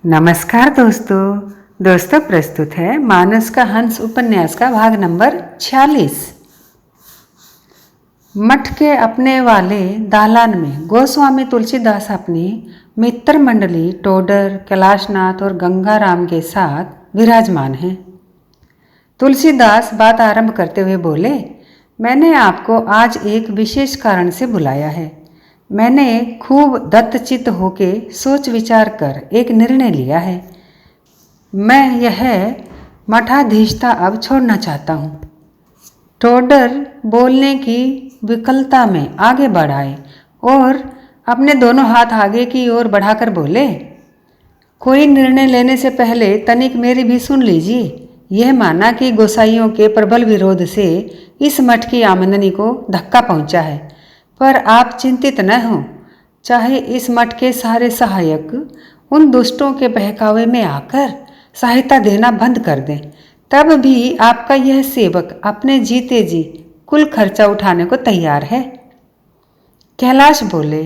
नमस्कार दोस्तों प्रस्तुत है मानस का हंस उपन्यास का भाग नंबर 46। मठ के अपने वाले दालान में गोस्वामी तुलसीदास अपनी मित्र मंडली टोडर, कैलाशनाथ और गंगाराम के साथ विराजमान हैं। तुलसीदास बात आरंभ करते हुए बोले, मैंने आपको आज एक विशेष कारण से बुलाया है। मैंने खूब दत्तचित्त होके सोच विचार कर एक निर्णय लिया है। मैं यह मठाधीशता अब छोड़ना चाहता हूँ। टोडर बोलने की विकलता में आगे बढ़ आए और अपने दोनों हाथ आगे की ओर बढ़ाकर बोले, कोई निर्णय लेने से पहले तनिक मेरी भी सुन लीजिए। यह माना कि गोसाइयों के प्रबल विरोध से इस मठ की आमदनी को धक्का पहुंचा है, पर आप चिंतित न हो। चाहे इस मठ के सारे सहायक उन दुष्टों के बहकावे में आकर सहायता देना बंद कर दें, तब भी आपका यह सेवक अपने जीते जी कुल खर्चा उठाने को तैयार है। कैलाश बोले,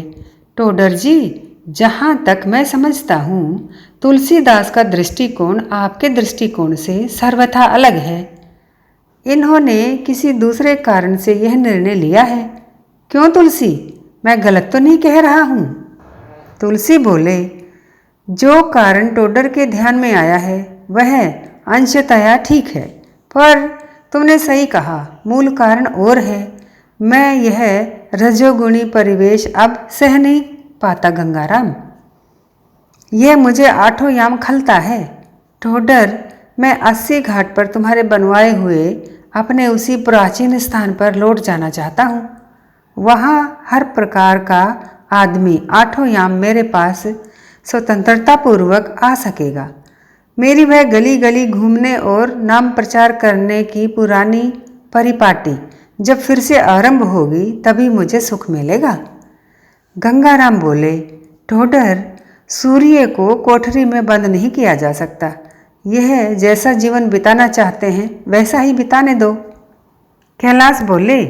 टोडर जी, जहाँ तक मैं समझता हूँ तुलसीदास का दृष्टिकोण आपके दृष्टिकोण से सर्वथा अलग है। इन्होंने किसी दूसरे कारण से यह निर्णय लिया है। क्यों तुलसी, मैं गलत तो नहीं कह रहा हूँ? तुलसी बोले, जो कारण टोडर के ध्यान में आया है वह अंशतया ठीक है, पर तुमने सही कहा, मूल कारण और है। मैं यह रजोगुणी परिवेश अब सह नहीं पाता गंगाराम। यह मुझे आठों याम खलता है। टोडर, मैं 80 घाट पर तुम्हारे बनवाए हुए अपने उसी प्राचीन स्थान पर लौट जाना चाहता हूँ। वहाँ हर प्रकार का आदमी आठों याम मेरे पास स्वतंत्रता पूर्वक आ सकेगा। मेरी वह गली गली घूमने और नाम प्रचार करने की पुरानी परिपाटी जब फिर से आरंभ होगी तभी मुझे सुख मिलेगा। गंगाराम बोले, टोडर, सूर्य को कोठरी में बंद नहीं किया जा सकता। यह जैसा जीवन बिताना चाहते हैं वैसा ही बिताने दो। कैलाश बोले,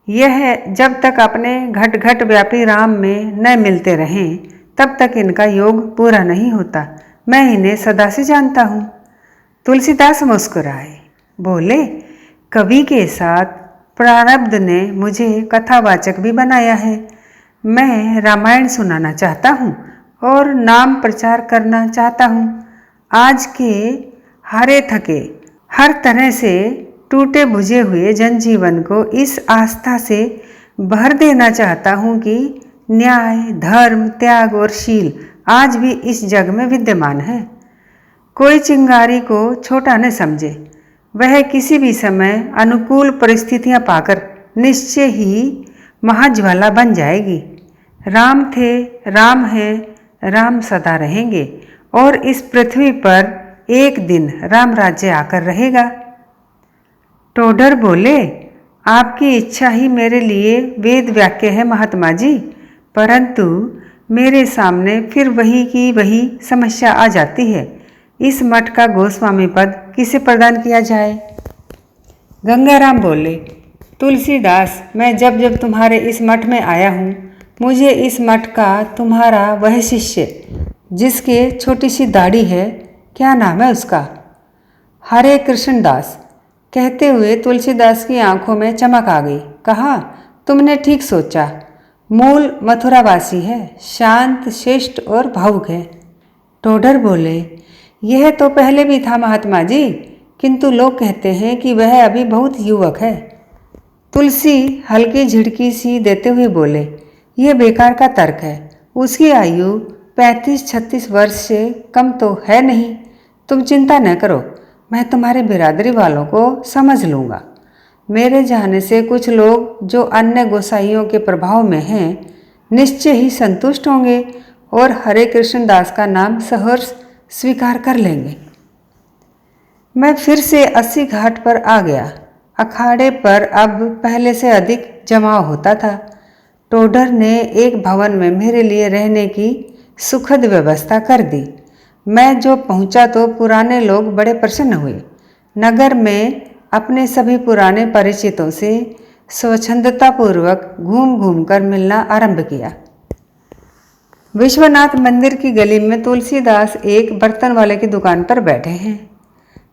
यह जब तक अपने घट घट व्यापी राम में न मिलते रहें तब तक इनका योग पूरा नहीं होता। मैं इन्हें सदा से जानता हूँ। तुलसीदास मुस्कुराए, बोले, कवि के साथ प्रारब्ध ने मुझे कथावाचक भी बनाया है। मैं रामायण सुनाना चाहता हूँ और नाम प्रचार करना चाहता हूँ। आज के हारे थके, हर तरह से टूटे बुझे हुए जनजीवन को इस आस्था से भर देना चाहता हूँ कि न्याय, धर्म, त्याग और शील आज भी इस जग में विद्यमान है। कोई चिंगारी को छोटा न समझे। वह किसी भी समय अनुकूल परिस्थितियाँ पाकर निश्चय ही महाज्वाला बन जाएगी। राम थे, राम हैं, राम सदा रहेंगे और इस पृथ्वी पर एक दिन राम राज्य आकर रहेगा। टोडर बोले, आपकी इच्छा ही मेरे लिए वेद वाक्य है महात्मा जी, परंतु मेरे सामने फिर वही की वही समस्या आ जाती है। इस मठ का गोस्वामी पद किसे प्रदान किया जाए? गंगाराम बोले, तुलसीदास, मैं जब जब तुम्हारे इस मठ में आया हूँ, मुझे इस मठ का तुम्हारा वह शिष्य जिसके छोटी सी दाढ़ी है, क्या नाम है उसका? हरे कृष्ण दास। कहते हुए तुलसीदास की आंखों में चमक आ गई। कहा, तुमने ठीक सोचा। मूल मथुरावासी है, शांत, शिष्ट और भावुक है। टोडर बोले, यह तो पहले भी था महात्मा जी, किंतु लोग कहते हैं कि वह अभी बहुत युवक है। तुलसी हल्की झिड़की सी देते हुए बोले, यह बेकार का तर्क है। उसकी आयु 35-36 वर्ष से कम तो है नहीं। तुम चिंता न करो, मैं तुम्हारे बिरादरी वालों को समझ लूँगा। मेरे जाने से कुछ लोग जो अन्य गोसाइयों के प्रभाव में हैं निश्चय ही संतुष्ट होंगे और हरे कृष्ण दास का नाम सहर्ष स्वीकार कर लेंगे। मैं फिर से 80 घाट पर आ गया। अखाड़े पर अब पहले से अधिक जमाव होता था। टोडर ने एक भवन में मेरे लिए रहने की सुखद व्यवस्था कर दी। मैं जो पहुंचा तो पुराने लोग बड़े प्रसन्न हुए। नगर में अपने सभी पुराने परिचितों से स्वच्छंदतापूर्वक घूम घूम कर मिलना आरंभ किया। विश्वनाथ मंदिर की गली में तुलसीदास एक बर्तन वाले की दुकान पर बैठे हैं।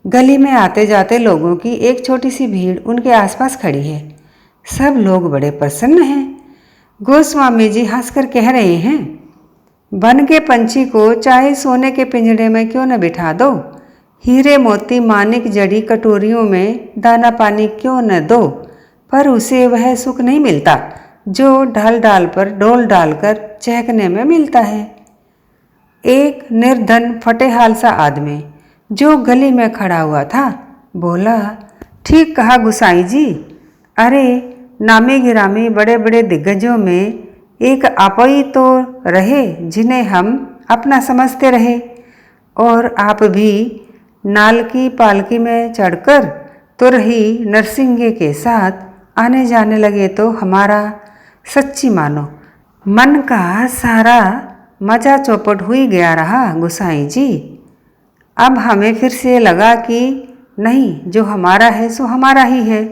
गली में आते जाते लोगों की एक छोटी सी भीड़ उनके आसपास खड़ी है। सब लोग बड़े प्रसन्न हैं। गोस्वामी जी हंसकर कह रहे हैं, वन के पंछी को चाहे सोने के पिंजड़े में क्यों न बिठा दो, हीरे मोती मानिक जड़ी कटोरियों में दाना पानी क्यों न दो, पर उसे वह सुख नहीं मिलता जो ढाल डाल पर डोल डालकर चहकने में मिलता है। एक निर्धन फटेहाल सा आदमी जो गली में खड़ा हुआ था बोला, ठीक कहा गुसाई जी, अरे नामी गिरामी बड़े बड़े दिग्गजों में एक आप ही तो रहे जिन्हें हम अपना समझते रहे, और आप भी नाल की पालकी में चढ़कर तुरही नरसिंगे के साथ आने जाने लगे तो हमारा सच्ची मानो मन का सारा मजा चौपट हुई गया रहा गुसाई जी। अब हमें फिर से लगा कि नहीं, जो हमारा है सो हमारा ही है।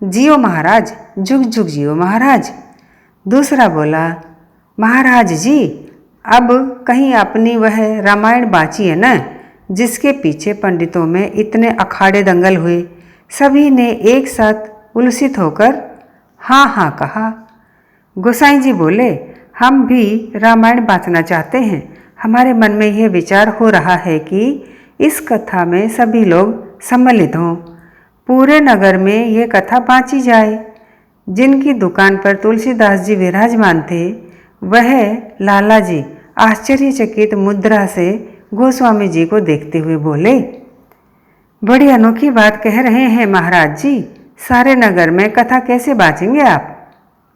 जियो महाराज, जुग जुग जियो महाराज। दूसरा बोला, महाराज जी, अब कहीं अपनी वह रामायण बाँची है न, जिसके पीछे पंडितों में इतने अखाड़े दंगल हुए। सभी ने एक साथ उलसित होकर हाँ हाँ कहा। गोसाई जी बोले, हम भी रामायण बाँचना चाहते हैं। हमारे मन में यह विचार हो रहा है कि इस कथा में सभी लोग सम्मिलित हों, पूरे नगर में यह कथा बाँची जाए। जिनकी दुकान पर तुलसीदास जी विराजमान थे वह लाला जी आश्चर्यचकित मुद्रा से गोस्वामी जी को देखते हुए बोले, बड़ी अनोखी बात कह रहे हैं महाराज जी, सारे नगर में कथा कैसे बाँचेंगे आप,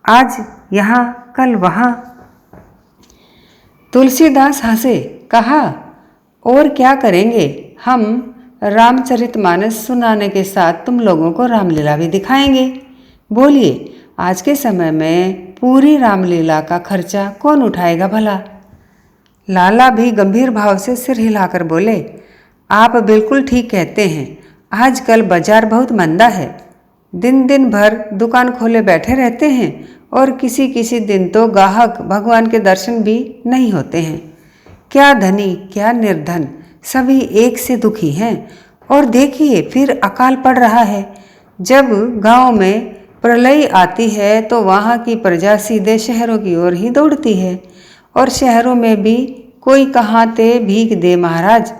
आज यहाँ कल वहाँ। तुलसीदास हंसे, कहा, और क्या करेंगे, हम रामचरितमानस सुनाने के साथ तुम लोगों को रामलीला भी दिखाएंगे। बोलिए, आज के समय में पूरी रामलीला का खर्चा कौन उठाएगा भला। लाला भी गंभीर भाव से सिर हिलाकर बोले, आप बिल्कुल ठीक कहते हैं, आजकल बाजार बहुत मंदा है। दिन दिन भर दुकान खोले बैठे रहते हैं और किसी किसी दिन तो ग्राहक भगवान के दर्शन भी नहीं होते हैं। क्या धनी क्या निर्धन सभी एक से दुखी हैं। और देखिए फिर अकाल पड़ रहा है। जब गांव में प्रलय आती है तो वहाँ की प्रजा सीधे शहरों की ओर ही दौड़ती है, और शहरों में भी कोई कहाँ ते भीख दे महाराज।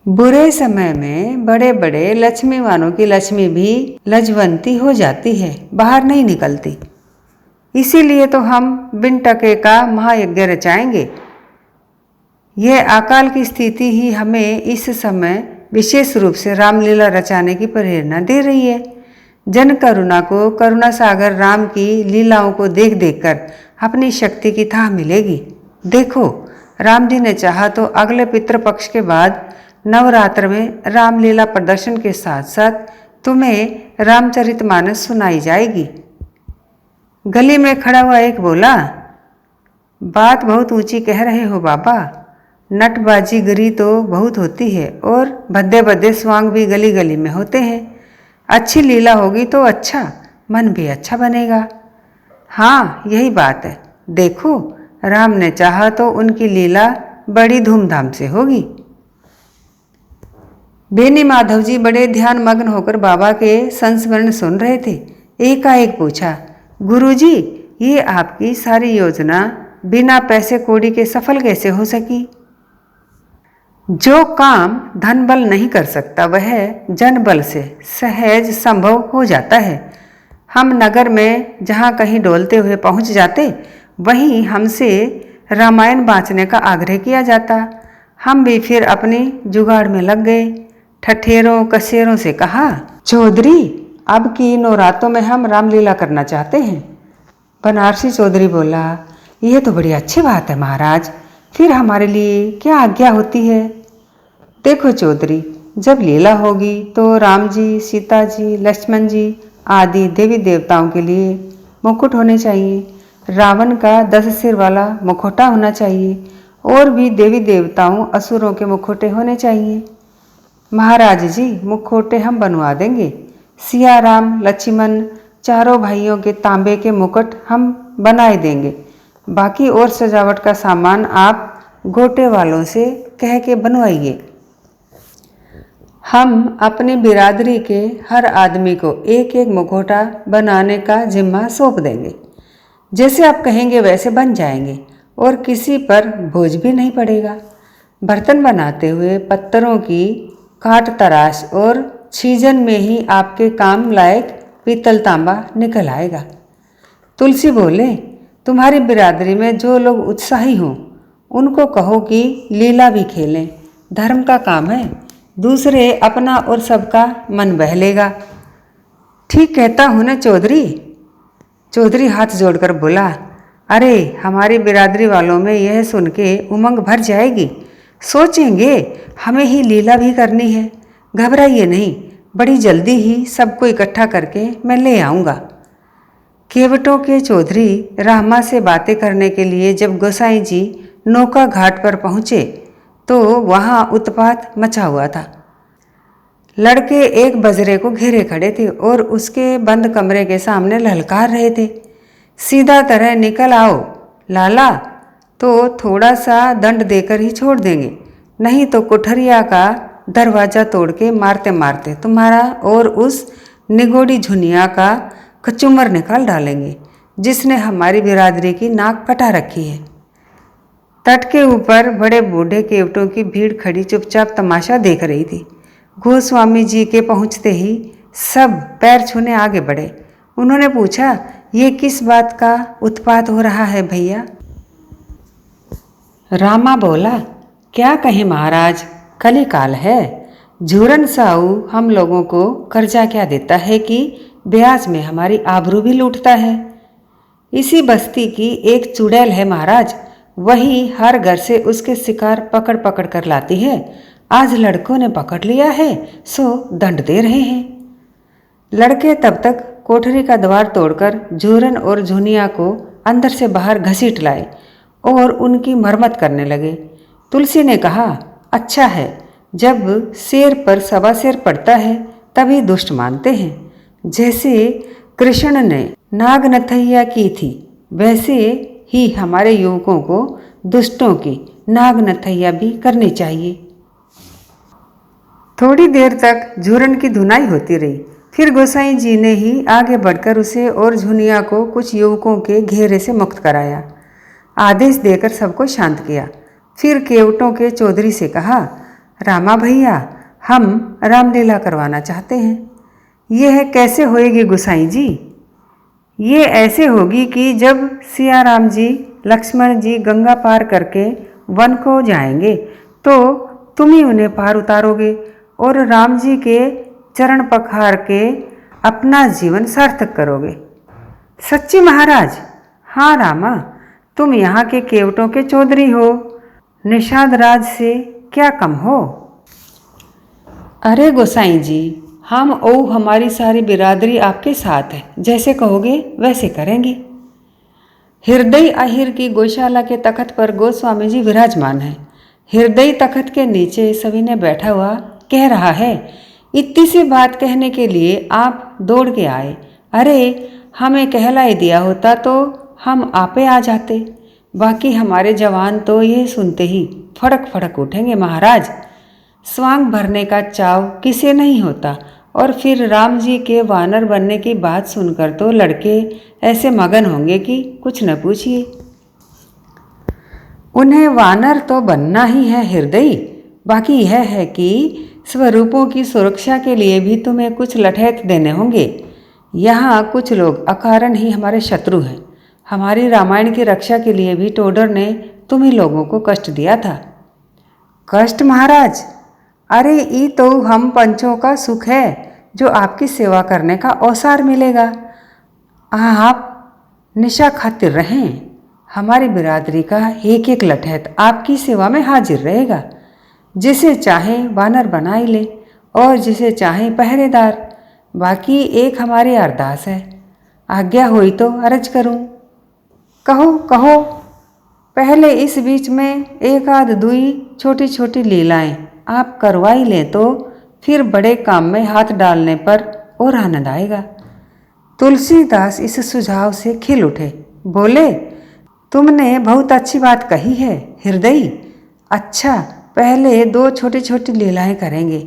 बुरे समय में बड़े बड़े लक्ष्मीवानों की लक्ष्मी भी लजवंती हो जाती है, बाहर नहीं निकलती। इसीलिए तो हम बिन टके का महायज्ञ रचाएंगे। यह अकाल की स्थिति ही हमें इस समय विशेष रूप से रामलीला रचाने की प्रेरणा दे रही है। जन करुणा को करुणा सागर राम की लीलाओं को देख देखकर अपनी शक्ति की थाह मिलेगी। देखो, राम जी ने चाहा तो अगले पितृपक्ष के बाद नवरात्र में रामलीला प्रदर्शन के साथ साथ तुम्हें रामचरितमानस सुनाई जाएगी। गली में खड़ा हुआ एक बोला, बात बहुत ऊंची कह रहे हो बाबा, नटबाजीगरी तो बहुत होती है और भद्दे भद्दे स्वांग भी गली गली में होते हैं। अच्छी लीला होगी तो अच्छा, मन भी अच्छा बनेगा। हाँ, यही बात है। देखो, राम ने चाहा तो उनकी लीला बड़ी धूमधाम से होगी। बेनी माधव जी बड़े ध्यान मग्न होकर बाबा के संस्मरण सुन रहे थे। एकाएक पूछा, गुरुजी, ये आपकी सारी योजना बिना पैसे कौड़ी के सफल कैसे हो सकी। जो काम धन बल नहीं कर सकता वह जन बल से सहज संभव हो जाता है। हम नगर में जहाँ कहीं डोलते हुए पहुँच जाते, वहीं हमसे रामायण बाँचने का आग्रह किया जाता। हम भी फिर अपनी जुगाड़ में लग गए। ठठेरों कसेरों से कहा, चौधरी, अब की नवरातों में हम रामलीला करना चाहते हैं। बनारसी चौधरी बोला, यह तो बड़ी अच्छी बात है महाराज, फिर हमारे लिए क्या आज्ञा होती है। देखो चौधरी, जब लीला होगी तो राम जी, सीता जी, लक्ष्मण जी आदि देवी देवताओं के लिए मुकुट होने चाहिए। रावण का 10 सिर वाला मुखौटा होना चाहिए और भी देवी देवताओं असुरों के मुखौटे होने चाहिए। महाराज जी, मुखौटे हम बनवा देंगे। सिया राम लक्ष्मण चारों भाइयों के तांबे के मुकुट हम बनाए देंगे। बाकी और सजावट का सामान आप गोटे वालों से कह के बनवाइए। हम अपनी बिरादरी के हर आदमी को एक एक मुखौटा बनाने का जिम्मा सौंप देंगे। जैसे आप कहेंगे वैसे बन जाएंगे और किसी पर बोझ भी नहीं पड़ेगा। बर्तन बनाते हुए पत्थरों की काट तराश और सीजन में ही आपके काम लायक पीतल तांबा निकल आएगा। तुलसी बोले, तुम्हारी बिरादरी में जो लोग उत्साही हों उनको कहो कि लीला भी खेलें, धर्म का काम है, दूसरे अपना और सबका मन बहलेगा। ठीक कहता हूँ ना चौधरी? चौधरी हाथ जोड़कर बोला, अरे हमारी बिरादरी वालों में यह सुन के उमंग भर जाएगी। सोचेंगे हमें ही लीला भी करनी है। घबराइए नहीं, बड़ी जल्दी ही सबको इकट्ठा करके मैं ले आऊँगा। केवटों के चौधरी रामा से बातें करने के लिए जब गोसाई जी नौका घाट पर पहुँचे तो वहाँ उत्पात मचा हुआ था। लड़के एक बजरे को घेरे खड़े थे और उसके बंद कमरे के सामने ललकार रहे थे, सीधा तरह निकल आओ लाला, तो थोड़ा सा दंड देकर ही छोड़ देंगे, नहीं तो कोठरिया का दरवाज़ा तोड़ के मारते मारते तुम्हारा और उस निगोड़ी झुनिया का कचूमर निकाल डालेंगे जिसने हमारी बिरादरी की नाक कटा रखी है। तट के ऊपर बड़े बूढ़े केवटों की भीड़ खड़ी चुपचाप तमाशा देख रही थी। गोस्वामी जी के पहुंचते ही सब पैर छूने आगे बढ़े। उन्होंने पूछा, ये किस बात का उत्पात हो रहा है भैया? रामा बोला, क्या कहें महाराज, कली काल है। झूरन साऊ हम लोगों को कर्जा क्या देता है कि ब्याज में हमारी आबरू भी लूटता है। इसी बस्ती की एक चुड़ैल है महाराज, वही हर घर से उसके शिकार पकड़ पकड़ कर लाती है। आज लड़कों ने पकड़ लिया है सो दंड दे रहे हैं। लड़के तब तक कोठरी का द्वार तोड़कर झूरन और झुनिया को अंदर से बाहर घसीट लाए और उनकी मरम्मत करने लगे। तुलसी ने कहा, अच्छा है, जब शेर पर सवा शेर पड़ता है तभी दुष्ट मानते हैं। जैसे कृष्ण ने नागनथैया की थी वैसे ही हमारे युवकों को दुष्टों की नागनथैया भी करनी चाहिए। थोड़ी देर तक झूरन की धुनाई होती रही। फिर गोसाई जी ने ही आगे बढ़कर उसे और झुनिया को कुछ युवकों के घेरे से मुक्त कराया, आदेश देकर सबको शांत किया। फिर केवटों के चौधरी से कहा, रामा भैया, हम रामलीला करवाना चाहते हैं। यह कैसे होएगी गोसाई जी? ये ऐसे होगी कि जब सियाराम जी लक्ष्मण जी गंगा पार करके वन को जाएंगे तो तुम ही उन्हें पार उतारोगे और राम जी के चरण पखार के अपना जीवन सार्थक करोगे। सच्ची महाराज? हाँ रामा, तुम यहाँ के केवटों के चौधरी हो, निषाद राज से क्या कम हो। अरे गोसाई जी, हम और हमारी सारी बिरादरी आपके साथ है, जैसे कहोगे वैसे करेंगे। हृदय अहिर की गौशाला के तख्त पर गोस्वामी जी विराजमान है। हृदय तख्त के नीचे सभी ने बैठा हुआ कह रहा है। इतनी सी बात कहने के लिए आप दौड़ के आए। अरे हमें कहलाई दिया होता तो हम आपे आ जाते। बाकी हमारे जवान तो ये सुनते ही फड़क फड़क उठेंगे महाराज। स्वांग भरने का चाव किसे नहीं होता, और फिर राम जी के वानर बनने की बात सुनकर तो लड़के ऐसे मगन होंगे कि कुछ न पूछिए। उन्हें वानर तो बनना ही है हृदय। बाकी यह है कि स्वरूपों की सुरक्षा के लिए भी तुम्हें कुछ लठैत देने होंगे। यहाँ कुछ लोग अकारण ही हमारे शत्रु हैं। हमारी रामायण की रक्षा के लिए भी टोडर ने तुम्ही लोगों को कष्ट दिया था। कष्ट महाराज? अरे ये तो हम पंचों का सुख है जो आपकी सेवा करने का अवसर मिलेगा। आप निशा खातिर रहें। हमारी बिरादरी का एक एक लठैत आपकी सेवा में हाजिर रहेगा। जिसे चाहे वानर बना ही ले और जिसे चाहे पहरेदार। बाकी एक हमारी अरदास है, आज्ञा हुई तो अर्ज करूं। कहो कहो। पहले इस बीच में एक आध दुई छोटी छोटी लीलाएं आप करवाई लें तो फिर बड़े काम में हाथ डालने पर और आनंद आएगा। तुलसीदास इस सुझाव से खिल उठे, बोले, तुमने बहुत अच्छी बात कही है हृदय। अच्छा, पहले दो छोटी छोटी लीलाएं करेंगे,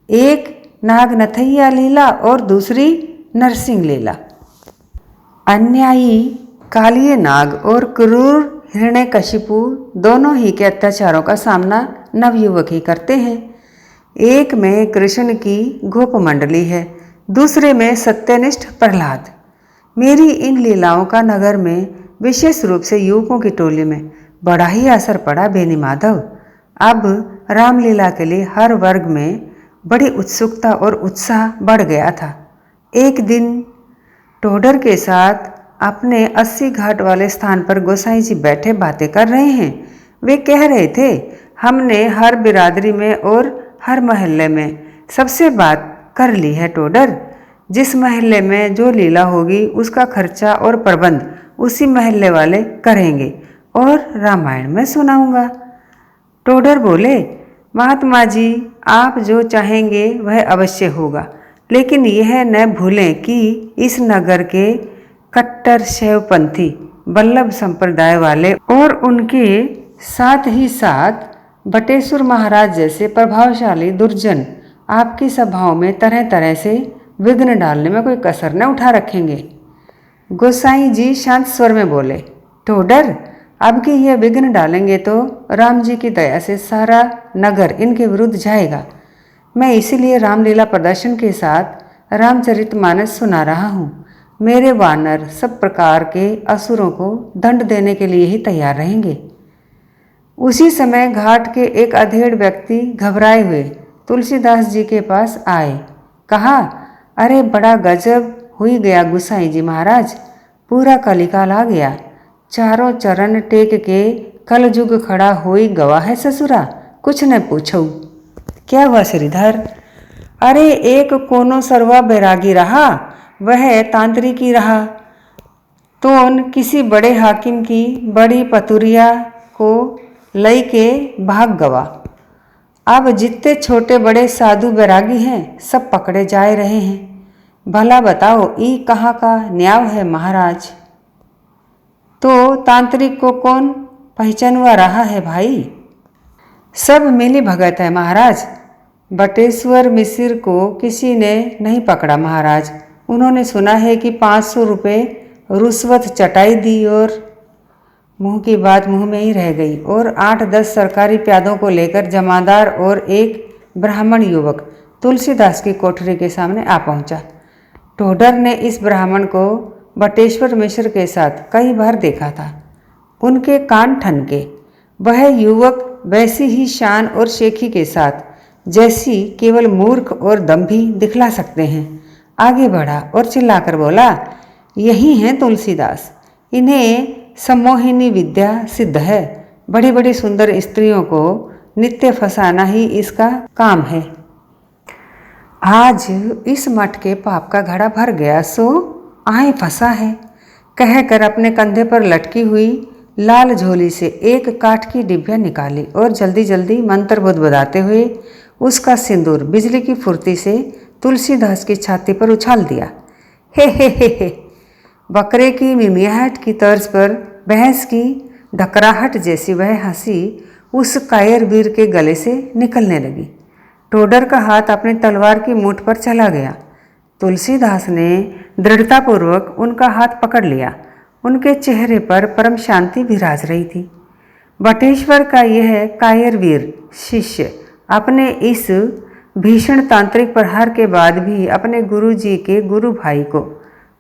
एक नागनथैया लीला और दूसरी नरसिंह लीला। अन्यायी कालिये नाग और क्रूर हिरण्यकशिपु दोनों ही के अत्याचारों का सामना नवयुवक ही करते हैं। एक में कृष्ण की गोप मंडली है, दूसरे में सत्यनिष्ठ प्रहलाद। मेरी इन लीलाओं का नगर में विशेष रूप से युवकों की टोली में बड़ा ही असर पड़ा बेनी माधव। अब रामलीला के लिए हर वर्ग में बड़ी उत्सुकता और उत्साह बढ़ गया था। एक दिन टोडर के साथ अपने 80 घाट वाले स्थान पर गोसाई जी बैठे बातें कर रहे हैं। वे कह रहे थे, हमने हर बिरादरी में और हर मोहल्ले में सबसे बात कर ली है टोडर। जिस मोहल्ले में जो लीला होगी उसका खर्चा और प्रबंध उसी मोहल्ले वाले करेंगे और रामायण में सुनाऊंगा। टोडर बोले, महात्मा जी, आप जो चाहेंगे वह अवश्य होगा, लेकिन यह न भूलें कि इस नगर के कट्टर शैवपंथी वल्लभ संप्रदाय वाले और उनके साथ ही साथ बटेश्वर महाराज जैसे प्रभावशाली दुर्जन आपकी सभाओं में तरह तरह से विघ्न डालने में कोई कसर न उठा रखेंगे। गोसाई जी शांत स्वर में बोले, टोडर, अब कि ये विघ्न डालेंगे तो राम जी की दया से सारा नगर इनके विरुद्ध जाएगा। मैं इसीलिए रामलीला प्रदर्शन के साथ रामचरितमानस सुना रहा हूँ। मेरे वानर सब प्रकार के असुरों को दंड देने के लिए ही तैयार रहेंगे। उसी समय घाट के एक अधेड़ व्यक्ति घबराए हुए तुलसीदास जी के पास आए। कहा, अरे बड़ा गजब हुई गया गुसाई जी महाराज, पूरा कलिकाल आ गया। चारों चरण टेक के कलयुग खड़ा होई गवा है ससुरा, कुछ न पूछो। क्या हुआ श्रीधर? अरे एक कोनो सर्वा बैरागी रहा, वह तांत्रिकी रहा। तोन किसी बड़े हाकिम की बड़ी पतुरिया को लई के भाग गवा। अब जितने छोटे बड़े साधु बैरागी हैं सब पकड़े जा रहे हैं। भला बताओ ई कहाँ का न्याय है महाराज? तो तांत्रिक को कौन पहचानवा रहा है भाई? सब मिली भगत है महाराज। बटेश्वर मिसिर को किसी ने नहीं पकड़ा महाराज। उन्होंने सुना है कि 500 रुपये रुश्वत चटाई दी और मुंह की बात मुंह में ही रह गई और 8-10 सरकारी प्यादों को लेकर जमादार और एक ब्राह्मण युवक तुलसीदास की कोठरी के सामने आ पहुंचा। टोडर ने इस ब्राह्मण को बटेश्वर मिश्र के साथ कई बार देखा था। उनके कान ठनके। वह युवक वैसी ही शान और शेखी के साथ जैसी केवल मूर्ख और दंभी दिखला सकते हैं आगे बढ़ा और चिल्लाकर बोला, यही हैं तुलसीदास, इन्हें सम्मोहिनी विद्या सिद्ध है। बड़ी बड़ी सुंदर स्त्रियों को नित्य फंसाना ही इसका काम है। आज इस मठ के पाप का घड़ा भर गया सो आए फंसा है, कहकर अपने कंधे पर लटकी हुई लाल झोली से एक काठ की डिबिया निकाली और जल्दी जल्दी मंत्र बुदबुदाते हुए उसका सिंदूर बिजली की फुर्ती से तुलसीदास की छाती पर उछाल दिया। हे। बकरे की मिमियाहट की तर्ज पर भैंस की ढकराहट जैसी वह हंसी उस कायर वीर के गले से निकलने लगी। टोडर का हाथ अपनी तलवार की मूठ पर चला गया। तुलसीदास ने दृढ़तापूर्वक उनका हाथ पकड़ लिया। उनके चेहरे पर परम शांति विराज रही थी। बटेश्वर का यह कायर वीर शिष्य अपने इस भीषण तांत्रिक प्रहार के बाद भी अपने गुरु जी के गुरु भाई को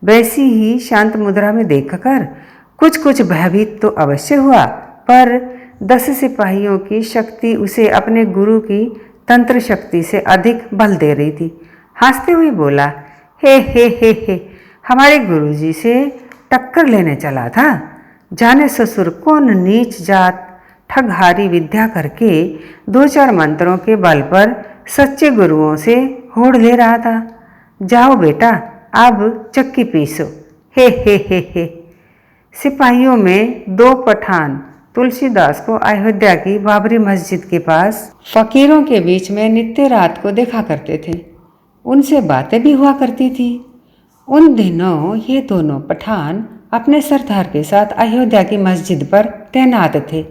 वैसी ही शांत मुद्रा में देखकर कुछ भयभीत तो अवश्य हुआ, पर 10 सिपाहियों की शक्ति उसे अपने गुरु की तंत्र शक्ति से अधिक बल दे रही थी। हंसते हुए बोला, हे, हमारे गुरु जी से टक्कर लेने चला था। जाने ससुर कौन नीच जात ठगहारी विद्या करके 2-4 मंत्रों के बल पर सच्चे गुरुओं से होड़ ले रहा था। जाओ बेटा, अब चक्की पीसो। हे। सिपाहियों में 2 पठान तुलसीदास को अयोध्या की बाबरी मस्जिद के पास फकीरों के बीच में नित्य रात को देखा करते थे। उनसे बातें भी हुआ करती थी। उन दिनों ये दोनों पठान अपने सरदार के साथ अयोध्या की मस्जिद पर तैनात थे।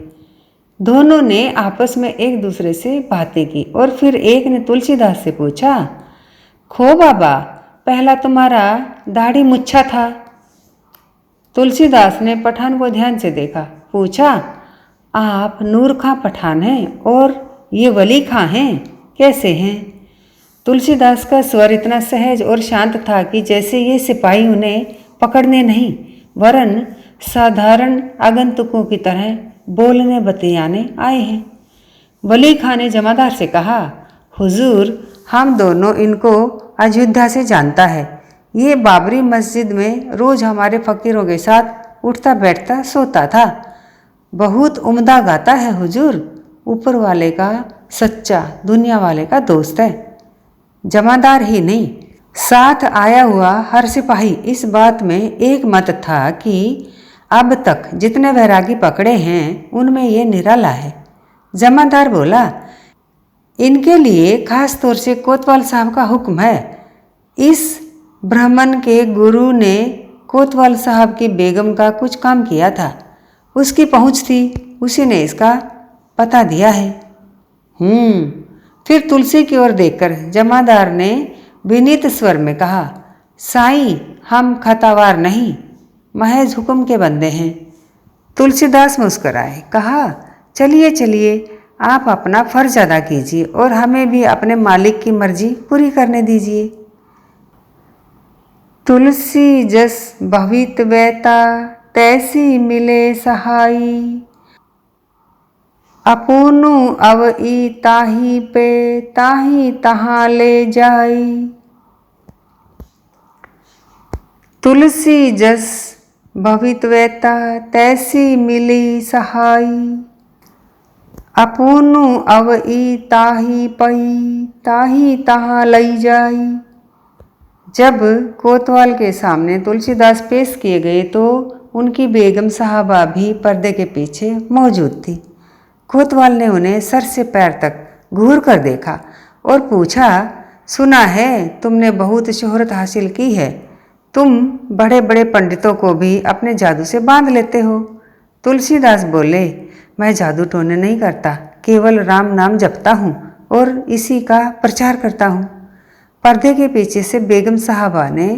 दोनों ने आपस में एक दूसरे से बातें की और फिर एक ने तुलसीदास से पूछा, खो बाबा, पहला तुम्हारा दाढ़ी मुच्छा था। तुलसीदास ने पठान को ध्यान से देखा, पूछा, आप नूर खां पठान हैं और ये वली खां हैं, कैसे हैं? तुलसीदास का स्वर इतना सहज और शांत था कि जैसे ये सिपाही उन्हें पकड़ने नहीं वरन साधारण आगंतुकों की तरह बोलने बतियाने आए हैं। वली खां ने जमादार से कहा, हुजूर, हम दोनों इनको अयोध्या से जानता है। ये बाबरी मस्जिद में रोज हमारे फकीरों के साथ उठता बैठता सोता था। बहुत उम्दा गाता है हुजूर, ऊपर वाले का सच्चा दुनिया वाले का दोस्त है। जमादार ही नहीं, साथ आया हुआ हर सिपाही इस बात में एक मत था कि अब तक जितने वैरागी पकड़े हैं उनमें ये निराला है। जमादार बोला, इनके लिए खास तौर से कोतवाल साहब का हुक्म है। इस ब्राह्मण के गुरु ने कोतवाल साहब की बेगम का कुछ काम किया था, उसकी पहुंच थी, उसी ने इसका पता दिया है। फिर तुलसी की ओर देखकर जमादार ने विनीत स्वर में कहा, साईं, हम खतावार नहीं, महज हुक्म के बंदे हैं। तुलसीदास मुस्कुराए, कहा, चलिए चलिए, आप अपना फर्ज अदा कीजिए और हमें भी अपने मालिक की मर्जी पूरी करने दीजिए। तुलसी जस भवित वैता तैसी मिले सहाई, अपूनु अवई ताही पे ताही तहाँ ले जाई। तुलसी जस भवित वैता तैसी मिली सहाई, अपूनु अवई ताही पई ताही तहाँ लई जाई। जब कोतवाल के सामने तुलसीदास पेश किए गए तो उनकी बेगम साहबा भी पर्दे के पीछे मौजूद थी। कोतवाल ने उन्हें सर से पैर तक घूर कर देखा और पूछा, सुना है तुमने बहुत शोहरत हासिल की है, तुम बड़े बड़े पंडितों को भी अपने जादू से बांध लेते हो। तुलसीदास बोले, मैं जादू टोने नहीं करता, केवल राम नाम जपता हूँ और इसी का प्रचार करता हूँ। पर्दे के पीछे से बेगम साहबा ने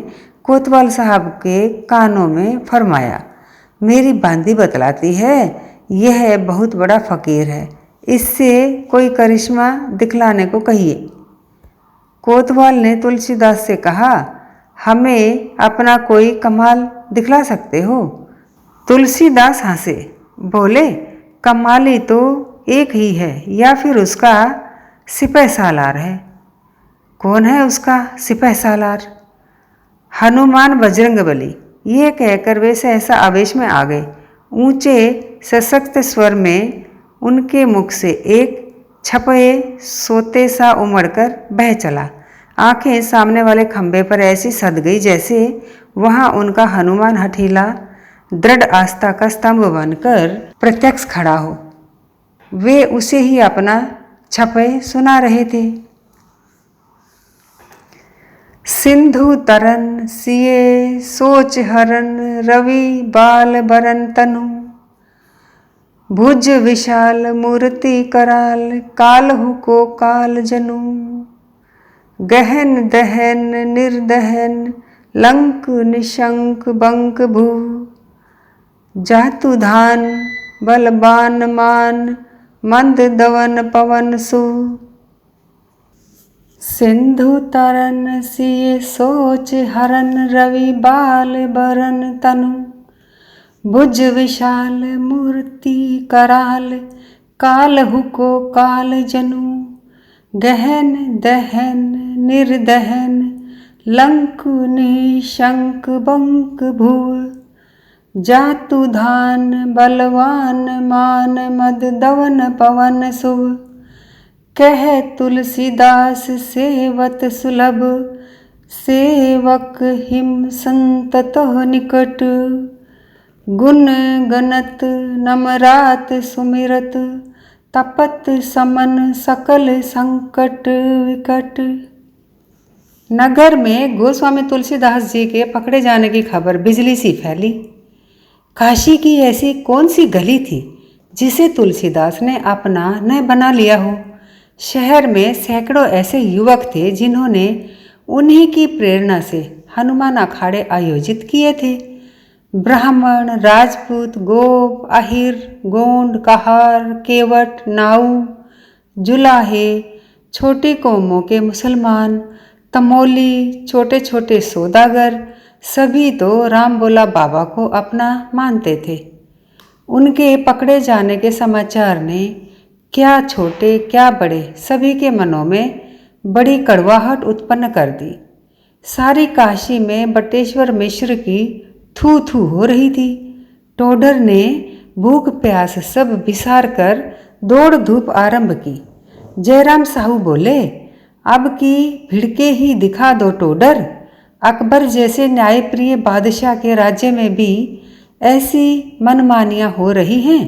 कोतवाल साहब के कानों में फरमाया, मेरी बांदी बतलाती है यह बहुत बड़ा फकीर है, इससे कोई करिश्मा दिखलाने को कहिए। कोतवाल ने तुलसीदास से कहा, हमें अपना कोई कमाल दिखला सकते हो? तुलसीदास हंसे, बोले, कमाली तो एक ही है या फिर उसका सिपह सालार है। कौन है उसका सिपह सालार? हनुमान बजरंगबली। ये कहकर वे सहसा आवेश में आ गए। ऊंचे सशक्त स्वर में उनके मुख से एक छपे सोते सा उमड़कर बह चला। आंखें सामने वाले खंभे पर ऐसी सध गई जैसे वहां उनका हनुमान हठीला दृढ़ आस्था का स्तंभ बनकर प्रत्यक्ष खड़ा हो। वे उसे ही अपना छपे सुना रहे थे। सिंधु तरन सिए सोच हरन रवि बाल बरन तनु, भुज विशाल मूर्ति कराल कालहु को काल जनु। गहन दहन निर्दहन लंक निशंक बंक भू, जातु धान बलबान मान मंद दवन पवन सु। सिंधु तरन सिए सोच हरन रवि बाल बरन तनु, भुज विशाल मूर्ति कराल कालहु को काल जनु। गहन दहन निर्दहन लंक निशंक बंक भुव, जातु धान बलवान मान मद दवन पवन सुव। कह तुलसीदास सेवत सुलभ सेवक हिम संततः निकट, गुण गनत नमरात सुमिरत तपत समन सकल संकट विकट। नगर में गोस्वामी तुलसीदास जी के पकड़े जाने की खबर बिजली सी फैली। काशी की ऐसी कौन सी गली थी जिसे तुलसीदास ने अपना न बना लिया हो। शहर में सैकड़ों ऐसे युवक थे जिन्होंने उन्हीं की प्रेरणा से हनुमान अखाड़े आयोजित किए थे। ब्राह्मण, राजपूत, गोप, अहिर, गोंड, कहार, केवट, नाऊ, जुलाहे, छोटी कौमों के मुसलमान, तमोली, छोटे छोटे सौदागर, सभी तो राम बोला बाबा को अपना मानते थे। उनके पकड़े जाने के समाचार ने क्या छोटे क्या बड़े सभी के मनों में बड़ी कड़वाहट उत्पन्न कर दी। सारी काशी में बटेश्वर मिश्र की थू थू हो रही थी। टोडर ने भूख प्यास सब बिसार कर दौड़ धूप आरंभ की। जयराम साहू बोले, अब की भिड़के ही दिखा दो टोडर। अकबर जैसे न्यायप्रिय बादशाह के राज्य में भी ऐसी मनमानियाँ हो रही हैं।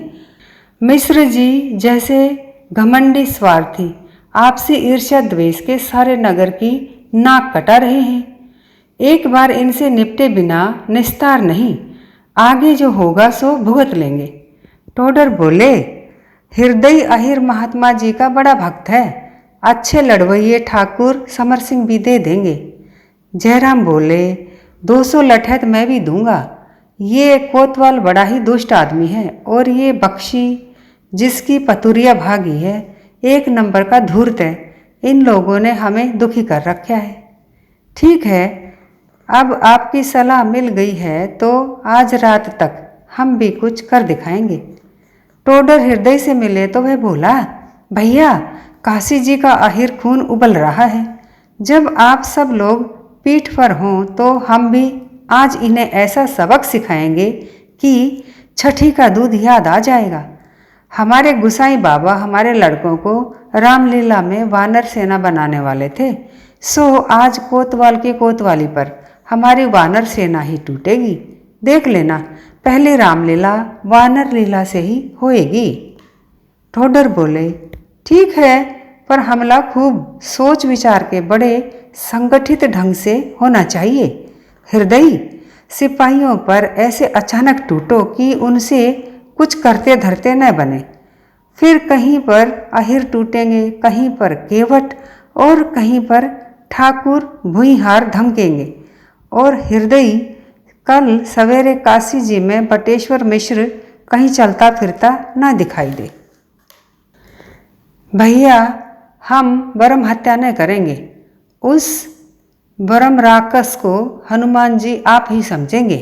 मिश्र जी जैसे घमंडी स्वार्थी आपसी ईर्ष्या द्वेष के सारे नगर की नाक कटा रहे हैं। एक बार इनसे निपटे बिना निस्तार नहीं, आगे जो होगा सो भुगत लेंगे। टोडर बोले, हृदय अहिर महात्मा जी का बड़ा भक्त है, अच्छे लड़वैये ठाकुर समर सिंह भी दे देंगे। जयराम बोले, 200 लठैत मैं भी दूंगा। ये कोतवाल बड़ा ही दुष्ट आदमी है और ये बख्शी जिसकी पतुरिया भागी है एक नंबर का धूर्त है। इन लोगों ने हमें दुखी कर रखा है। ठीक है, अब आपकी सलाह मिल गई है तो आज रात तक हम भी कुछ कर दिखाएंगे। टोडर हृदय से मिले तो वह बोला, भैया काशी जी का आहिर खून उबल रहा है। जब आप सब लोग पीठ पर हों तो हम भी आज इन्हें ऐसा सबक सिखाएंगे कि छठी का दूध याद आ जाएगा। हमारे गुसाई बाबा हमारे लड़कों को रामलीला में वानर सेना बनाने वाले थे, सो आज कोतवाल की कोतवाली पर हमारी वानर सेना ही टूटेगी। देख लेना, पहली रामलीला वानर लीला से ही होएगी। ठोडर बोले, ठीक है, पर हमला खूब सोच विचार के बड़े संगठित ढंग से होना चाहिए। हृदय सिपाहियों पर ऐसे अचानक टूटो कि उनसे कुछ करते धरते न बने। फिर कहीं पर अहिर टूटेंगे, कहीं पर केवट और कहीं पर ठाकुर भुईहार धमकेंगे। और हृदय कल सवेरे काशी जी में बटेश्वर मिश्र कहीं चलता फिरता न दिखाई दे। भैया हम ब्रह्म हत्या न करेंगे, उस ब्रह्म राक्षस को हनुमान जी आप ही समझेंगे।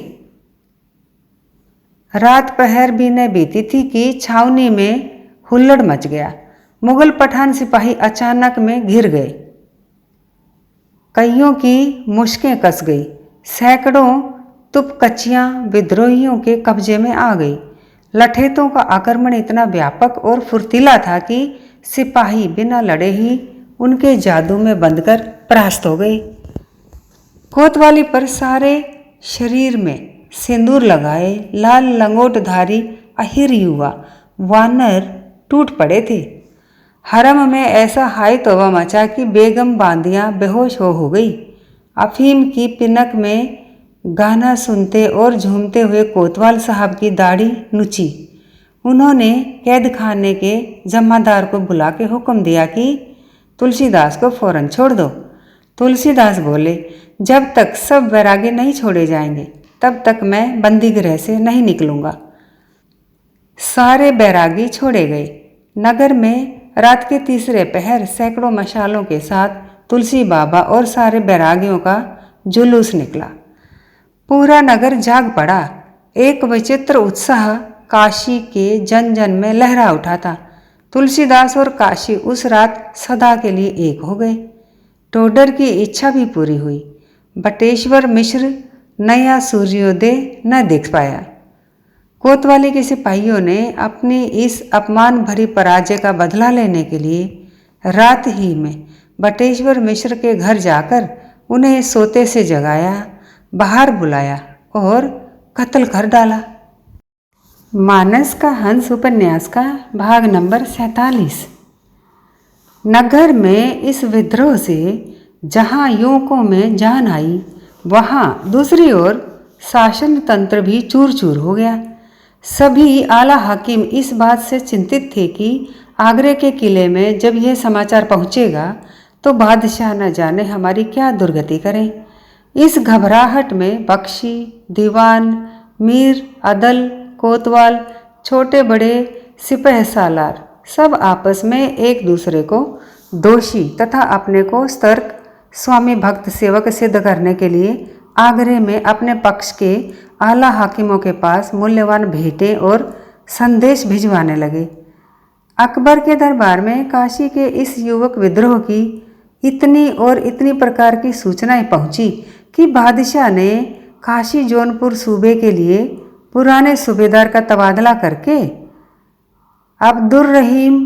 रात पहर भी न बीती थी कि छावनी में हुल्लड़ मच गया। मुगल पठान सिपाही अचानक में घिर गए। कईयों की मुश्कें कस गई। सैकड़ों तुपकचियाँ विद्रोहियों के कब्जे में आ गई। लठेतों का आक्रमण इतना व्यापक और फुर्तीला था कि सिपाही बिना लड़े ही उनके जादू में बंधकर परास्त हो गए। कोतवाली पर सारे शरीर में सिंदूर लगाए लाल लंगोटधारी अहिर युवा वानर टूट पड़े थे। हरम में ऐसा हाय तौबा मचा कि बेगम बांदियाँ बेहोश हो गई। अफीम की पिनक में गाना सुनते और झूमते हुए कोतवाल साहब की दाढ़ी नुची। उन्होंने कैद खाने के जमादार को बुला के हुक्म दिया कि तुलसीदास को फौरन छोड़ दो। तुलसीदास बोले, जब तक सब वैरागी नहीं छोड़े जाएंगे तब तक मैं बंदी गृह से नहीं निकलूंगा। सारे बैरागी छोड़े गए। नगर में रात के तीसरे पहर सैकड़ों मशालों के साथ तुलसी बाबा और सारे बैरागियों का जुलूस निकला। पूरा नगर जाग पड़ा। एक विचित्र उत्साह काशी के जन जन में लहरा उठा था। तुलसीदास और काशी उस रात सदा के लिए एक हो गए। टोडर की इच्छा भी पूरी हुई। बटेश्वर मिश्र नया सूर्योदय न देख पाया। कोतवाली के सिपाहियों ने अपनी इस अपमान भरी पराजय का बदला लेने के लिए रात ही में बटेश्वर मिश्र के घर जाकर उन्हें सोते से जगाया, बाहर बुलाया और कत्ल कर डाला। मानस का हंस उपन्यास का भाग नंबर 47। नगर में इस विद्रोह से जहाँ युवकों में जान आई, वहाँ दूसरी ओर शासन तंत्र भी चूर चूर हो गया। सभी आला हाकिम इस बात से चिंतित थे कि आगरे के किले में जब यह समाचार पहुंचेगा तो बादशाह न जाने हमारी क्या दुर्गति करें। इस घबराहट में बख्शी, दीवान, मीर, अदल, कोतवाल, छोटे बड़े सिपह सालार सब आपस में एक दूसरे को दोषी तथा अपने को सतर्क स्वामी भक्त सेवक सिद्ध करने के लिए आगरे में अपने पक्ष के आला हाकिमों के पास मूल्यवान भेंटें और संदेश भिजवाने लगे। अकबर के दरबार में काशी के इस युवक विद्रोह की इतनी प्रकार की सूचनाएं पहुंची कि बादशाह ने काशी जौनपुर सूबे के लिए पुराने सूबेदार का तबादला करके अब्दुर्रहीम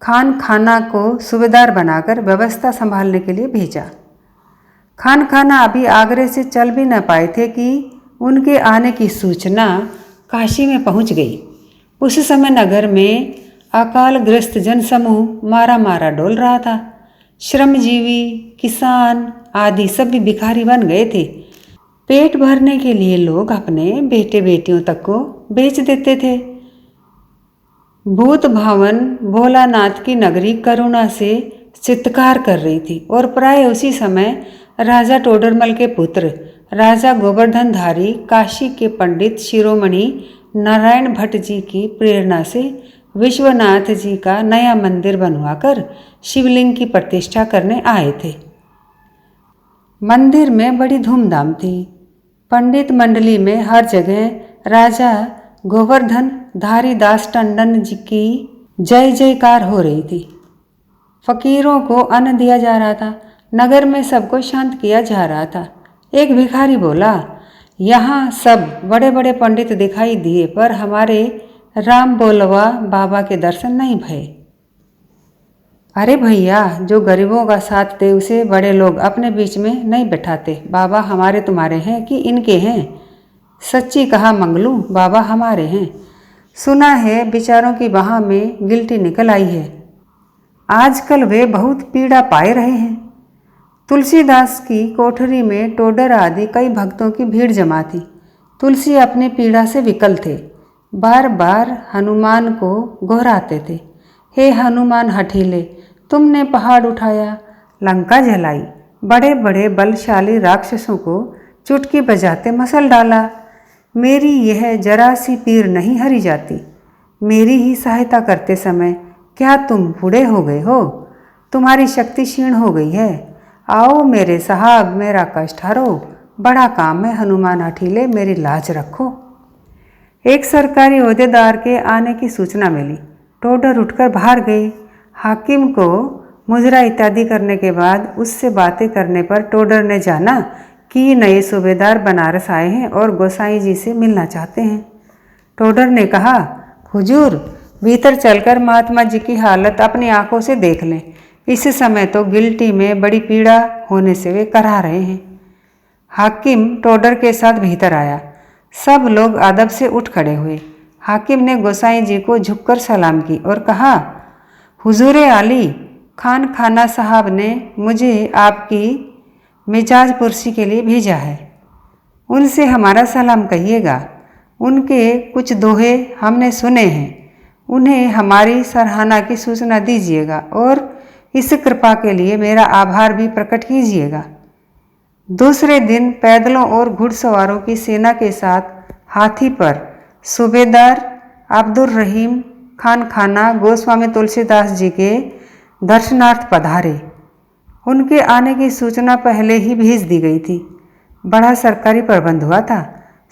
खान खाना को सूबेदार बनाकर व्यवस्था संभालने के लिए भेजा। खान खाना अभी आगरे से चल भी न पाए थे कि उनके आने की सूचना काशी में पहुंच गई। उस समय नगर में अकालग्रस्त जनसमूह मारा डोल रहा था। श्रमजीवी, किसान आदि सब भी भिखारी बन गए थे। पेट भरने के लिए लोग अपने बेटे बेटियों तक को बेच देते थे। भूत भावन भोलानाथ की नगरी करुणा से चित्कार कर रही थी और प्राय उसी समय राजा टोडरमल के पुत्र राजा गोवर्धनधारी काशी के पंडित शिरोमणि नारायण भट्ट जी की प्रेरणा से विश्वनाथ जी का नया मंदिर बनवाकर शिवलिंग की प्रतिष्ठा करने आए थे। मंदिर में बड़ी धूमधाम थी। पंडित मंडली में हर जगह राजा गोवर्धन धारी दास टंडन जी की जय जयकार हो रही थी। फकीरों को अन्न दिया जा रहा था। नगर में सबको शांत किया जा रहा था। एक भिखारी बोला, यहाँ सब बड़े बड़े पंडित दिखाई दिए पर हमारे राम बोलवा बाबा के दर्शन नहीं भये। अरे भैया, जो गरीबों का साथ दे उसे बड़े लोग अपने बीच में नहीं बैठाते। बाबा हमारे तुम्हारे हैं कि इनके हैं? सच्ची कहा मंगलू, बाबा हमारे हैं। सुना है बेचारों की बाह में गिल्टी निकल आई है। आजकल वे बहुत पीड़ा पाए रहे हैं। तुलसीदास की कोठरी में टोडर आदि कई भक्तों की भीड़ जमा थी। तुलसी अपने पीड़ा से विकल थे। बार बार हनुमान को गोहराते थे, हे हनुमान हठीले, तुमने पहाड़ उठाया, लंका जलाई, बड़े बड़े बलशाली राक्षसों को चुटकी बजाते मसल डाला। मेरी यह जरा सी पीर नहीं हरी जाती। मेरी ही सहायता करते समय क्या तुम बूढ़े हो गए हो? तुम्हारी शक्ति क्षीण हो गई है। आओ मेरे साहब, मेरा कष्ट हरो। बड़ा काम है हनुमान हठीले, मेरी लाज रखो। एक सरकारी ओहदेदार के आने की सूचना मिली। टोडर उठकर बाहर गए। हाकिम को मुजरा इत्यादि करने के बाद उससे बातें करने पर टोडर ने जाना कि नए सूबेदार बनारस आए हैं और गोसाई जी से मिलना चाहते हैं। टोडर ने कहा, हुजूर, भीतर चलकर महात्मा जी की हालत अपनी आंखों से देख लें। इस समय तो गिल्टी में बड़ी पीड़ा होने से वे करा रहे हैं। हाकिम टोडर के साथ भीतर आया। सब लोग अदब से उठ खड़े हुए। हाकिम ने गोसाई जी को झुककर सलाम की और कहा, हुजूरे आली, खान खाना साहब ने मुझे आपकी मिजाज पुरसी के लिए भेजा है। उनसे हमारा सलाम कहिएगा। उनके कुछ दोहे हमने सुने हैं, उन्हें हमारी सराहना की सूचना दीजिएगा और इस कृपा के लिए मेरा आभार भी प्रकट कीजिएगा। दूसरे दिन पैदलों और घुड़सवारों की सेना के साथ हाथी पर सूबेदार अब्दुर्रहीम खान खाना गोस्वामी तुलसीदास जी के दर्शनार्थ पधारे। उनके आने की सूचना पहले ही भेज दी गई थी। बड़ा सरकारी प्रबंध हुआ था।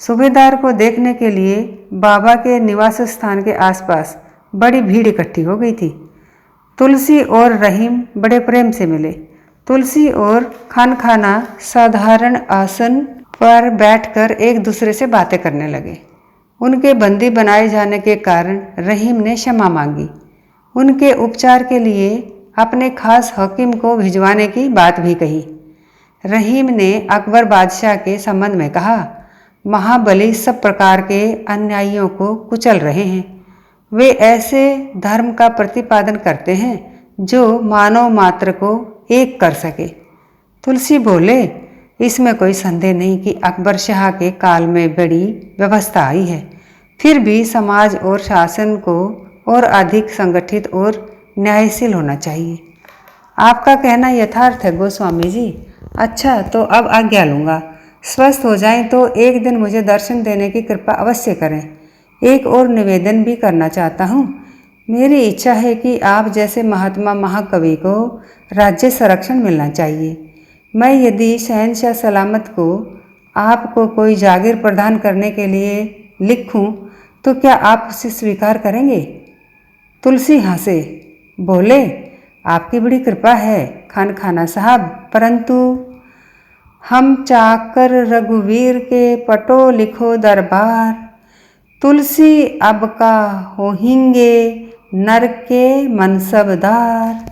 सूबेदार को देखने के लिए बाबा के निवास स्थान के आसपास बड़ी भीड़ इकट्ठी हो गई थी। तुलसी और रहीम बड़े प्रेम से मिले। तुलसी और खान खाना साधारण आसन पर बैठकर एक दूसरे से बातें करने लगे। उनके बंदी बनाए जाने के कारण रहीम ने क्षमा मांगी। उनके उपचार के लिए अपने खास हकीम को भिजवाने की बात भी कही। रहीम ने अकबर बादशाह के संबंध में कहा, महाबली सब प्रकार के अन्यायियों को कुचल रहे हैं। वे ऐसे धर्म का प्रतिपादन करते हैं जो मानव मात्र को एक कर सके। तुलसी बोले, इसमें कोई संदेह नहीं कि अकबर शाह के काल में बड़ी व्यवस्था आई है। फिर भी समाज और शासन को और अधिक संगठित और न्यायशील होना चाहिए। आपका कहना यथार्थ है गोस्वामी जी। अच्छा, तो अब आज्ञा लूँगा। स्वस्थ हो जाएं तो एक दिन मुझे दर्शन देने की कृपा अवश्य करें। एक और निवेदन भी करना चाहता हूँ। मेरी इच्छा है कि आप जैसे महात्मा महाकवि को राज्य संरक्षण मिलना चाहिए। मैं यदि शहंशाह सलामत को आपको कोई जागीर प्रदान करने के लिए लिखूं तो क्या आप उसे स्वीकार करेंगे? तुलसी हंसे, बोले, आपकी बड़ी कृपा है खान खाना साहब, परंतु हम चाकर रघुवीर के पटो लिखो दरबार, तुलसी अब का होहिंगे नर के मनसबदार।